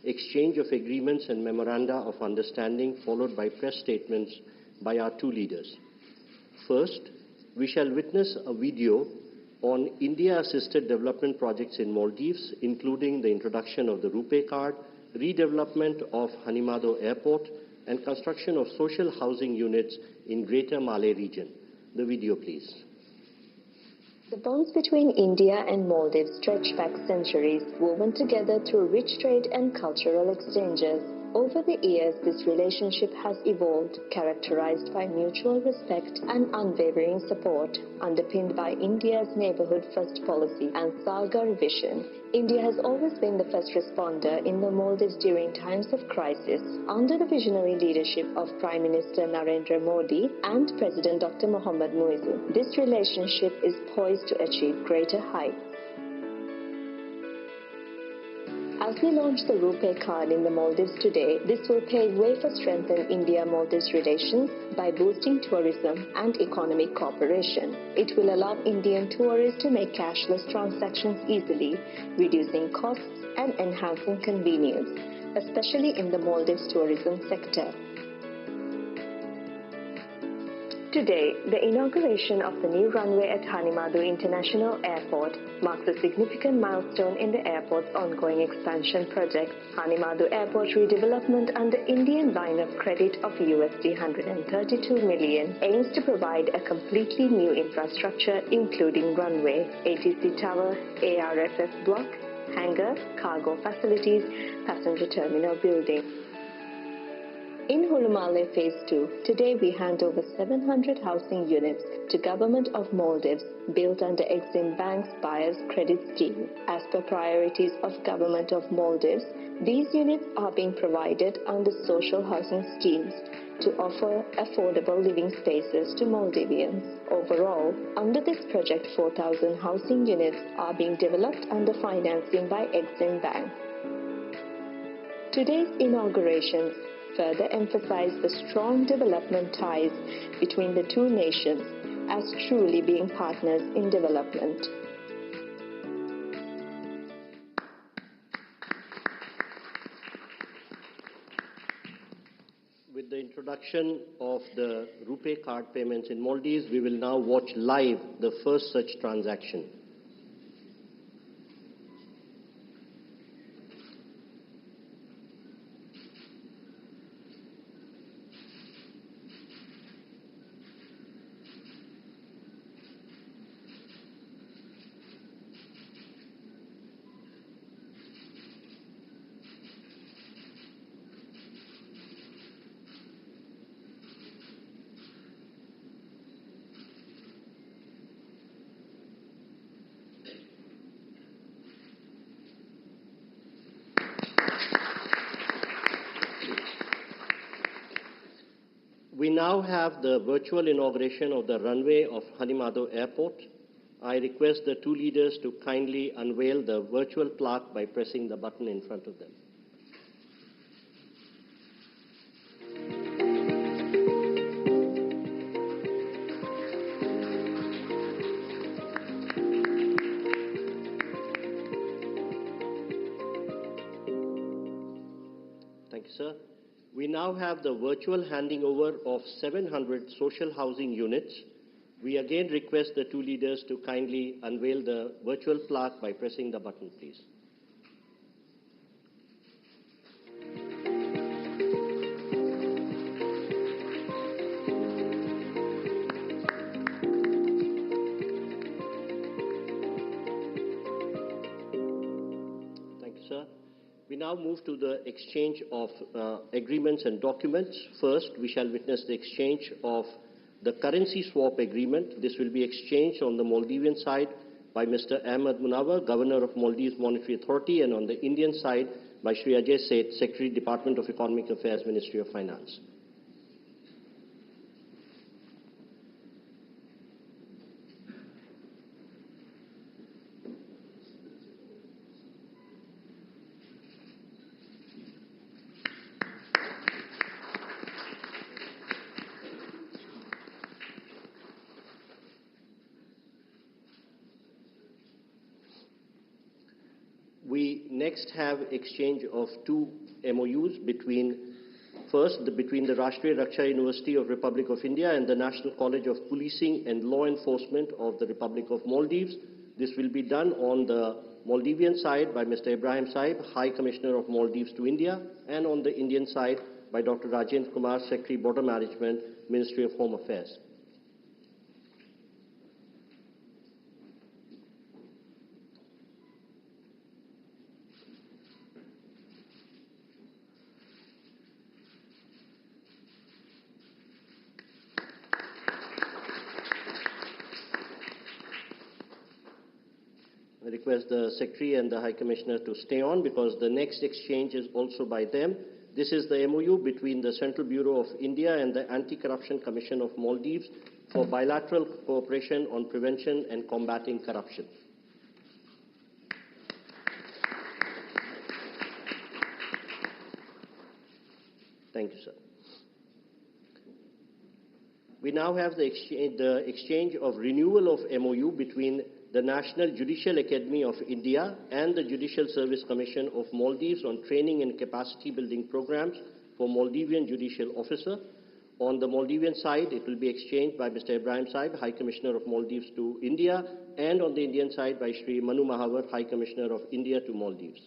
exchange of agreements and memoranda of understanding, followed by press statements by our two leaders. First, we shall witness a video on India-assisted development projects in Maldives, including the introduction of the RuPay card, redevelopment of Hanimado Airport, and construction of social housing units in Greater Malay region. The video, please. The bonds between India and Maldives stretch back centuries, woven together through rich trade and cultural exchanges. Over the years, this relationship has evolved, characterized by mutual respect and unwavering support, underpinned by India's neighborhood first policy and Sagar vision. India has always been the first responder in the Maldives during times of crisis, under the visionary leadership of Prime Minister Narendra Modi and President Dr. Mohamed Muizzu. This relationship is poised to achieve greater heights. As we launch the RuPay card in the Maldives today, this will pave way for strengthening India-Maldives relations by boosting tourism and economic cooperation. It will allow Indian tourists to make cashless transactions easily, reducing costs and enhancing convenience, especially in the Maldives tourism sector. Today, the inauguration of the new runway at Hanimado International Airport marks a significant milestone in the airport's ongoing expansion project. Hanimado Airport redevelopment under Indian line of credit of USD 132 million aims to provide a completely new infrastructure including runway, ATC tower, ARFF block, hangar, cargo facilities, passenger terminal building. In Hulumale Phase 2, today we hand over 700 housing units to Government of Maldives built under Exim Bank's Buyer's Credit Scheme. As per priorities of Government of Maldives, these units are being provided under social housing schemes to offer affordable living spaces to Maldivians. Overall, under this project, 4,000 housing units are being developed under financing by Exim Bank. Today's inaugurations further emphasize the strong development ties between the two nations as truly being partners in development. With the introduction of the RuPay card payments in Maldives, we will now watch live the first such transaction. We now have the virtual inauguration of the runway of Hanimado Airport. I request the two leaders to kindly unveil the virtual plaque by pressing the button in front of them. Thank you, sir. We now have the virtual handing over of 700 social housing units. We again request the two leaders to kindly unveil the virtual plaque by pressing the button, please. Thank you, sir. We now move to the exchange of agreements and documents. First, we shall witness the exchange of the currency swap agreement. This will be exchanged on the Maldivian side by Mr. Ahmed Munawar, Governor of Maldives Monetary Authority, and on the Indian side by Shri Ajay Seth, Secretary, Department of Economic Affairs, Ministry of Finance. We next have exchange of two MOUs between between the Rashtriya Raksha University of Republic of India and the National College of Policing and Law Enforcement of the Republic of Maldives. This will be done on the Maldivian side by Mr. Ibrahim Saib, High Commissioner of Maldives to India, and on the Indian side by Dr. Rajendra Kumar, Secretary Border Management, Ministry of Home Affairs. I request the Secretary and the High Commissioner to stay on because the next exchange is also by them. This is the MOU between the Central Bureau of India and the Anti-Corruption Commission of Maldives for bilateral cooperation on prevention and combating corruption. Thank you, sir. We now have the exchange of renewal of MOU between the National Judicial Academy of India and the Judicial Service Commission of Maldives on training and capacity building programs for Maldivian judicial officer. On the Maldivian side, it will be exchanged by Mr. Ibrahim Saib, High Commissioner of Maldives to India, and on the Indian side by Shri Manu Mahavar, High Commissioner of India to Maldives.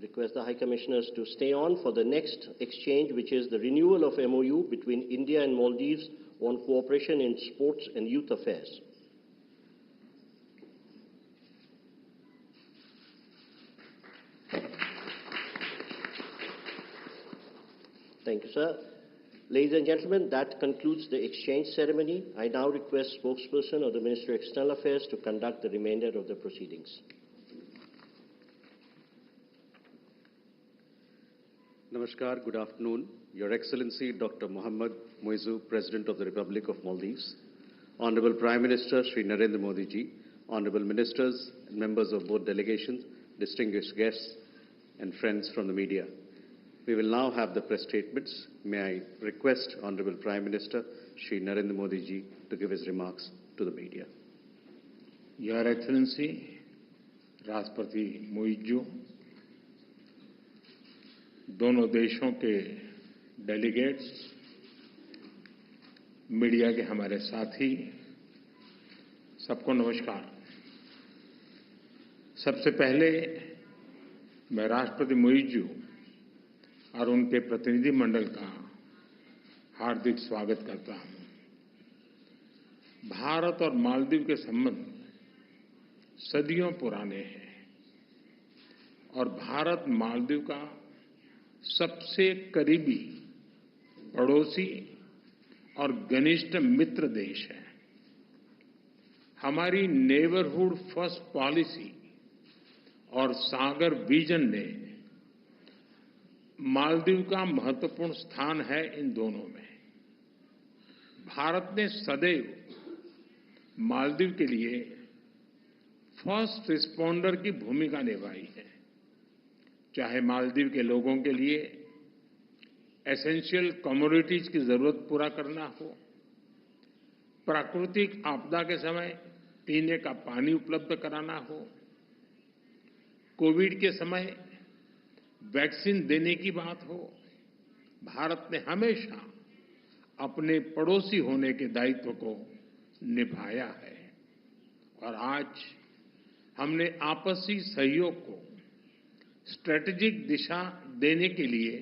Request the High Commissioners to stay on for the next exchange, which is the renewal of MOU between India and Maldives on cooperation in sports and youth affairs. Thank you, sir. Ladies and gentlemen, that concludes the exchange ceremony. I now request spokesperson of the Ministry of External Affairs to conduct the remainder of the proceedings. Namaskar, good afternoon. Your Excellency Dr. Mohamed, Muizzu, President of the Republic of Maldives, Honorable Prime Minister Shri Narendra Modi ji, Honorable Ministers and members of both delegations, distinguished guests and friends from the media. We will now have the press statements. May I request Honorable Prime Minister Shri Narendra Modi ji to give his remarks to the media. Your Excellency, Rashtrapati Muizzu, दोनों देशों के delegates, media के हमारे साथी, सबको नमस्कार। सबसे पहले मैं राष्ट्रपति मुइज्जू और उनके प्रतिनिधि मंडल का हार्दिक स्वागत करता हूं। भारत और मालदीव के संबंध सदियों पुराने हैं और भारत मालदीव का सबसे करीबी पड़ोसी और घनिष्ठ मित्र देश है। हमारी नेबरहुड फर्स्ट पॉलिसी और सागर विजन ने मालदीव का महत्वपूर्ण स्थान है इन दोनों में। भारत ने सदैव मालदीव के लिए फर्स्ट रिस्पॉन्डर की भूमिका निभाई है, चाहे मालदीव के लोगों के लिए एसेंशियल कमोडिटीज की जरूरत पूरा करना हो, प्राकृतिक आपदा के समय पीने का पानी उपलब्ध कराना हो, कोविड के समय वैक्सीन देने की बात हो। भारत ने हमेशा अपने पड़ोसी होने के दायित्व को निभाया है और आज हमने आपसी सहयोग को स्ट्रेटेजिक दिशा देने के लिए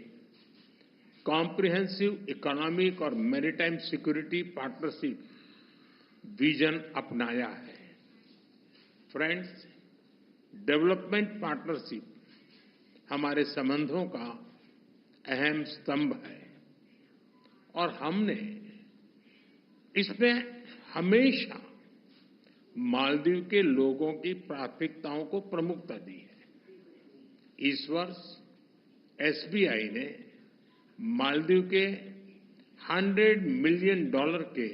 कॉम्प्रिहेंसिव इकोनॉमिक और मैरीटाइम सिक्योरिटी पार्टनरशिप विजन अपनाया है। फ्रेंड्स, डेवलपमेंट पार्टनरशिप हमारे संबंधों का अहम स्तंभ है और हमने इसमें हमेशा मालदीव के लोगों की प्राथमिकताओं को प्रमुखता दी है। इस वर्ष एसबीआई ने मालदीव के $100 मिलियन के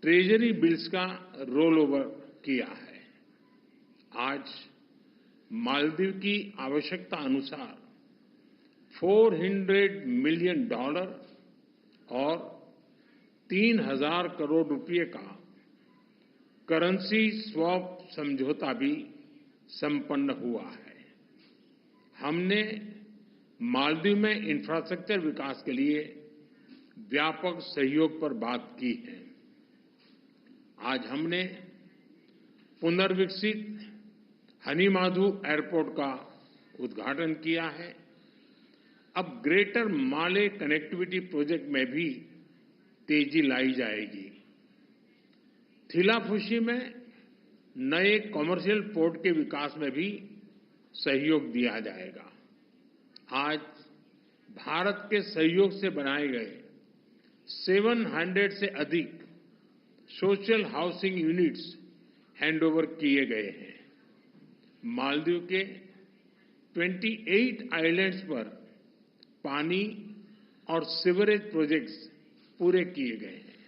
ट्रेजरी बिल्स का रोल ओवर किया है। आज मालदीव की आवश्यकता अनुसार $400 मिलियन और 3,000 करोड़ रुपए का करेंसी स्वैप समझौता भी संपन्न हुआ है। हमने मालदीव में इंफ्रास्ट्रक्चर विकास के लिए व्यापक सहयोग पर बात की है। आज हमने पुनर्विकसित हनीमाधु एयरपोर्ट का उद्घाटन किया है। अब ग्रेटर माले कनेक्टिविटी प्रोजेक्ट में भी तेजी लाई जाएगी। थिलाफुशी में नए कॉमर्शियल पोर्ट के विकास में भी सहयोग दिया जाएगा। आज भारत के सहयोग से बनाए गए 700 से अधिक सोशल हाउसिंग यूनिट्स हैंडओवर किए गए हैं। मालदीव के 28 आइलैंड्स पर पानी और सीवरेज प्रोजेक्ट्स पूरे किए गए हैं।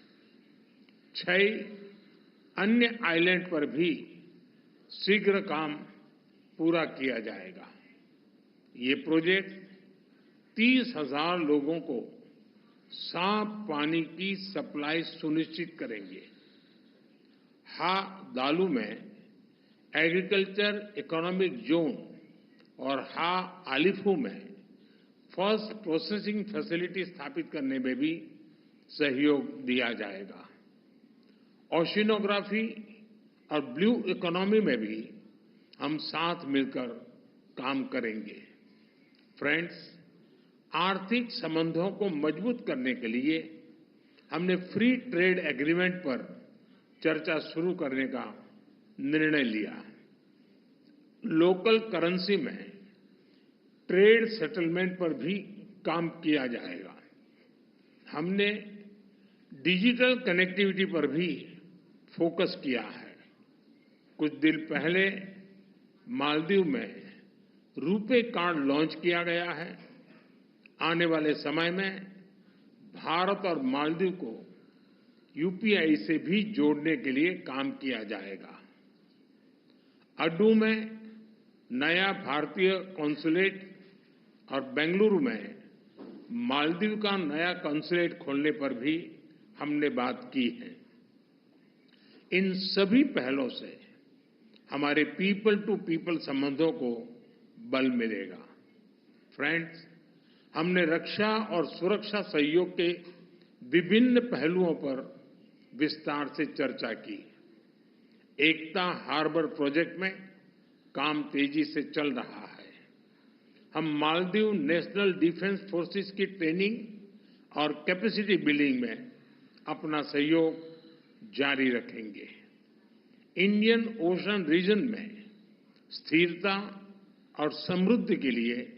6 अन्य आइलैंड पर भी शीघ्र काम पूरा किया जाएगा। ये प्रोजेक्ट 30,000 लोगों को साफ पानी की सप्लाई सुनिश्चित करेंगे। दालू में एग्रीकल्चर इकोनॉमिक जोन और आलिफू में फर्स्ट प्रोसेसिंग फैसिलिटी स्थापित करने में भी सहयोग दिया जाएगा। ओशिनोग्राफी और ब्लू इकोनॉमी में भी हम साथ मिलकर काम करेंगे। फ्रेंड्स, आर्थिक संबंधों को मजबूत करने के लिए हमने फ्री ट्रेड एग्रीमेंट पर चर्चा शुरू करने का निर्णय लिया। लोकल करेंसी में ट्रेड सेटलमेंट पर भी काम किया जाएगा। हमने डिजिटल कनेक्टिविटी पर भी फोकस किया है। कुछ दिन पहले मालदीव में रुपे कार्ड लॉन्च किया गया है। आने वाले समय में भारत और मालदीव को यूपीआई से भी जोड़ने के लिए काम किया जाएगा। अड्डू में नया भारतीय कॉन्सुलेट और बेंगलुरु में मालदीव का नया कॉन्सुलेट खोलने पर भी हमने बात की है। इन सभी पहलों से हमारे पीपल टू पीपल संबंधों को बल मिलेगा। फ्रेंड्स, हमने रक्षा और सुरक्षा सहयोग के विभिन्न पहलुओं पर विस्तार से चर्चा की। एकता हार्बर प्रोजेक्ट में काम तेजी से चल रहा है। हम मालदीव नेशनल डिफेंस फोर्सेस की ट्रेनिंग और कैपेसिटी बिल्डिंग में अपना सहयोग जारी रखेंगे। इंडियन ओशन रीजन में स्थिरता और समृद्धि के लिए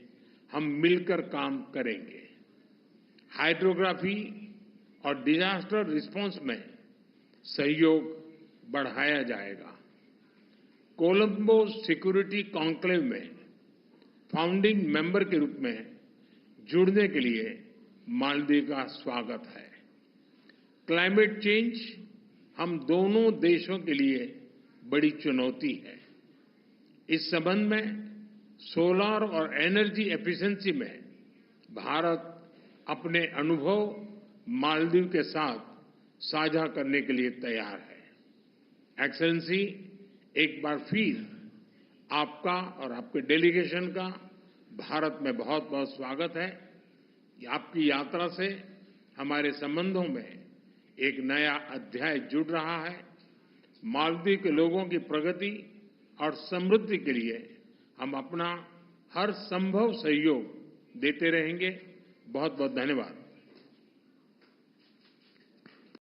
हम मिलकर काम करेंगे। हाइड्रोग्राफी और डिजास्टर रिस्पांस में सहयोग बढ़ाया जाएगा। कोलंबो सिक्योरिटी कॉन्क्लेव में फाउंडिंग मेंबर के रूप में जुड़ने के लिए मालदीव का स्वागत है। क्लाइमेट चेंज हम दोनों देशों के लिए बड़ी चुनौती है। इस संबंध में सोलर और एनर्जी एफिशिएंसी में भारत अपने अनुभव मालदीव के साथ साझा करने के लिए तैयार है। एक्सेलेंसी, एक बार फिर आपका और आपके डेलीगेशन का भारत में बहुत बहुत स्वागत है। आपकी यात्रा से हमारे संबंधों में एक नया अध्याय जुड़ रहा है। मालदीव के लोगों की प्रगति और समृद्धि के लिए हम अपना हर संभव सहयोग देते रहेंगे। बहुत बहुत धन्यवाद।